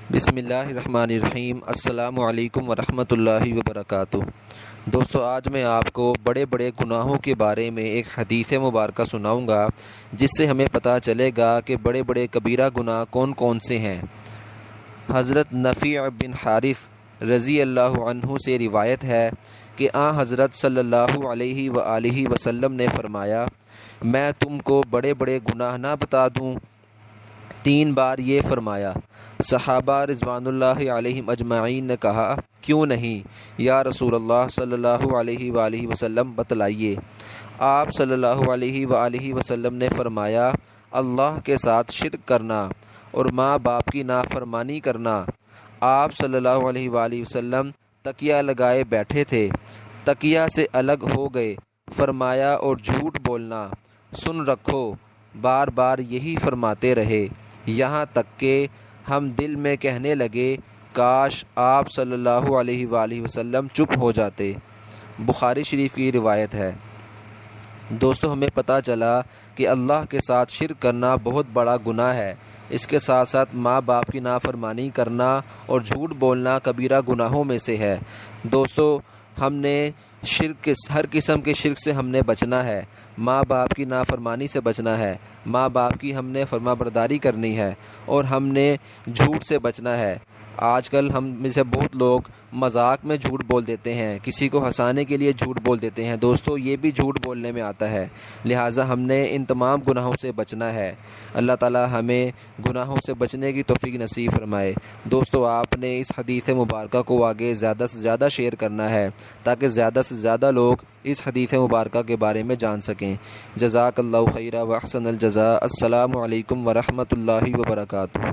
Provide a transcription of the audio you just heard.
بسم اللہ الرحمن الرحیم۔ السلام علیکم ورحمۃ اللہ وبرکاتہ۔ دوستو، آج میں آپ کو بڑے بڑے گناہوں کے بارے میں ایک حدیث مبارکہ سناؤں گا، جس سے ہمیں پتہ چلے گا کہ بڑے بڑے کبیرہ گناہ کون کون سے ہیں۔ حضرت نفیع بن حارث رضی اللہ عنہ سے روایت ہے کہ حضرت صلی اللہ علیہ وآلہ وسلم نے فرمایا، میں تم کو بڑے بڑے گناہ نہ بتا دوں؟ 3 بار یہ فرمایا۔ صحابہ رضوان اللہ علیہم اجمعین نے کہا، کیوں نہیں یا رسول اللہ صلی اللہ علیہ وآلہ وسلم، بتلائیے۔ آپ صلی اللہ علیہ وآلہ وسلم نے فرمایا، اللہ کے ساتھ شرک کرنا اور ماں باپ کی نافرمانی کرنا۔ آپ صلی اللہ علیہ وآلہ وسلم تکیہ لگائے بیٹھے تھے، تکیہ سے الگ ہو گئے، فرمایا اور جھوٹ بولنا۔ سن رکھو، بار بار یہی فرماتے رہے، یہاں تک کہ ہم دل میں کہنے لگے، کاش آپ صلی اللہ علیہ وآلہ وسلم چپ ہو جاتے۔ بخاری شریف کی روایت ہے۔ دوستو، ہمیں پتہ چلا کہ اللہ کے ساتھ شرک کرنا بہت بڑا گناہ ہے۔ اس کے ساتھ ساتھ ماں باپ کی نافرمانی کرنا اور جھوٹ بولنا کبیرہ گناہوں میں سے ہے۔ دوستو، ہم نے ہر قسم کے شرک سے ہم نے بچنا ہے، ماں باپ کی نافرمانی سے بچنا ہے، ماں باپ کی ہم نے فرما برداری کرنی ہے، اور ہم نے جھوٹ سے بچنا ہے۔ آج کل ہم میں سے بہت لوگ مذاق میں جھوٹ بول دیتے ہیں، کسی کو ہنسانے کے لیے جھوٹ بول دیتے ہیں۔ دوستو، یہ بھی جھوٹ بولنے میں آتا ہے، لہٰذا ہم نے ان تمام گناہوں سے بچنا ہے۔ اللہ تعالی ہمیں گناہوں سے بچنے کی توفیق نصیب فرمائے۔ دوستو، آپ نے اس حدیث مبارکہ کو آگے زیادہ سے زیادہ شیئر کرنا ہے، تاکہ زیادہ سے زیادہ لوگ اس حدیث مبارکہ کے بارے میں جان سکیں۔ جزاک اللہ خیرا و احسن الجزاء۔ السلام علیکم ورحمۃ اللہ وبرکاتہ۔